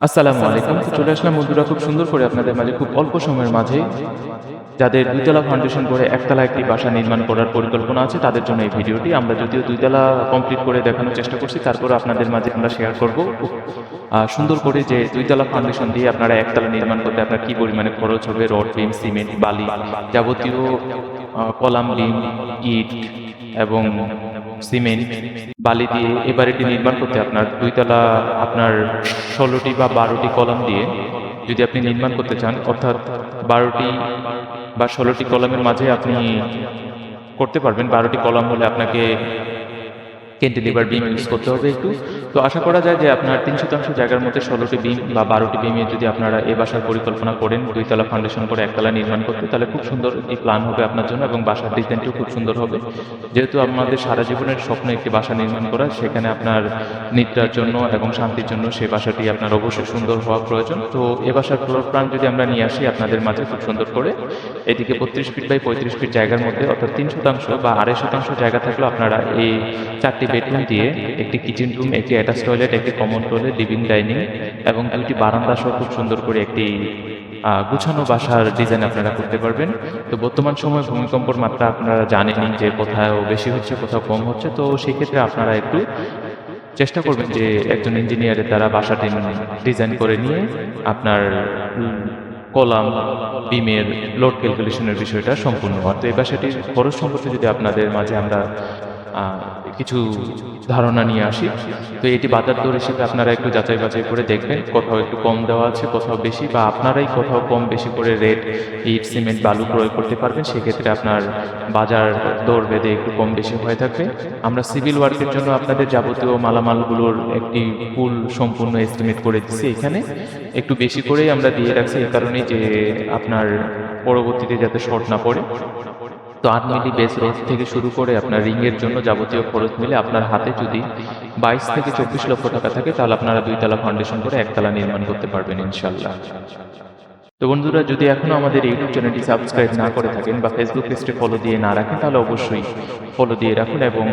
আসসালামু আলাইকুম। তো চলে আসলাম বন্ধুরা খুব সুন্দর করে আপনাদের মাঝে খুব অল্প সময়ের মাঝে যাদের ২ তলা ফাউন্ডেশন করে ১ তলা একটি বাসা নির্মাণ করার পরিকল্পনা আছে তাদের জন্য এই ভিডিওটি। আমরা যদিও ২ তলা কমপ্লিট করে দেখানোর চেষ্টা করছি, তারপরেও আপনাদের মাঝে আমরা শেয়ার করব খুব সুন্দর করে যে ২ তলা ফাউন্ডেশন দিয়ে আপনারা ১ তলা নির্মাণ করতে আপনার কি পরিমাণে খরচ হবে, রড, বিম, সিমেন্ট, বালি, যাবতীয় কলাম, বিম, ইট এবং সিমেন্ট, বালি দিয়ে এ বাড়িটি নির্মাণ করতে আপনার ২ তলা আপনার ১৬টি বা ১২টি কলাম দিয়ে যদি আপনি নির্মাণ করতে চান, অর্থাৎ ১২টি বা ১৬টি কলামের মাঝে আপনি করতে পারবেন। ১২টি কলাম হলে আপনাকে ক্যান্টিলিভার বিম ইউজ করতে হবে একটু। তো আশা করা যায় যে আপনার ৩ শতাংশ জায়গার মধ্যে ১৬টি বিম বা ১২টি বিমে যদি আপনারা এ বাসার পরিকল্পনা করেন ২ তলা ফাউন্ডেশন করে ১ তলা নির্মাণ করতে, তাহলে খুব সুন্দর একটি প্ল্যান হবে আপনার জন্য এবং বাসার ডিজাইনটিও খুব সুন্দর হবে। যেহেতু আমাদের সারা জীবনের স্বপ্ন একটি বাসা নির্মাণ করা, সেখানে আপনার নিদ্রার জন্য এবং শান্তির জন্য সেই বাসাটি আপনার অবশ্যই সুন্দর হওয়া প্রয়োজন। তো এ বাসার ফ্লোর প্ল্যান যদি আমরা নিয়ে আসি আপনাদের মাঝে খুব সুন্দর করে, এদিকে ৩২ ফিট বাই ৩৫ ফিট জায়গার মধ্যে অর্থাৎ ৩ শতাংশ বা ২.৫ শতাংশ জায়গা থাকলেও আপনারা এই ৪টি বেডরুম দিয়ে একটি কিচেন রুম, একটি অ্যাটাচ টয়লেট, একটি কমন টয়লেট, লিভিং ডাইনিং এবং ২টি বারান্দা সহ খুব সুন্দর করে একটি গুছানো বাসার ডিজাইন আপনারা করতে পারবেন। তো বর্তমান সময়ে ভূমিকম্পর মাত্রা আপনারা জানেনই যে কোথাও বেশি হচ্ছে, কোথাও কম হচ্ছে। তো সেই ক্ষেত্রে আপনারা একটু চেষ্টা করবেন যে একজন ইঞ্জিনিয়ারের দ্বারা বাসাটি ডিজাইন করে নিয়ে আপনার কলাম, বিমের লোড ক্যালকুলেশনের বিষয়টা সম্পূর্ণ হওয়ার। তো এই বাসাটির খরচ সম্পর্কে যদি আপনাদের মাঝে আমরা কিছু ধারণা নিয়ে আসি, তো এটি বাজার দর হিসেবে আপনারা একটু যাচাই বাছাই করে দেখবেন, কোথাও একটু কম দেওয়া আছে, কোথাও বেশি, বা আপনারাই কোথাও কম বেশি করে রেট, ইট, সিমেন্ট, বালু ক্রয় করতে পারবেন। সেক্ষেত্রে আপনার বাজার দর ভেদে একটু কম বেশি হয়ে থাকবে। আমরা সিভিল ওয়ার্কের জন্য আপনাদের যাবতীয় মালামালগুলোর একটি ফুল সম্পূর্ণ এস্টিমেট করে দিচ্ছি। এখানে একটু বেশি করেই আমরা দিয়ে রাখছি এই কারণেই যে আপনার পরবর্তীতে যাতে শর্ট না পড়ে। তো ৮ মিলি বেস রড থেকে শুরু করে আপনার রিংয়ের জন্য যাবতীয় খরচ মিলে আপনার হাতে যদি ২২ থেকে ২৪ লক্ষ টাকা থাকে, তাহলে আপনারা ২ তলা ফাউন্ডেশন করে ১ তলা নির্মাণ করতে পারবেন ইনশাআল্লাহ। তো বন্ধুরা, যদি এখনো আমাদের ইউটিউব চ্যানেলটি সাবস্ক্রাইব না করে থাকেন বা ফেসবুক পেজটি ফলো দিয়ে না রাখেন, তাহলে অবশ্যই ফলো দিয়ে রাখুন এবং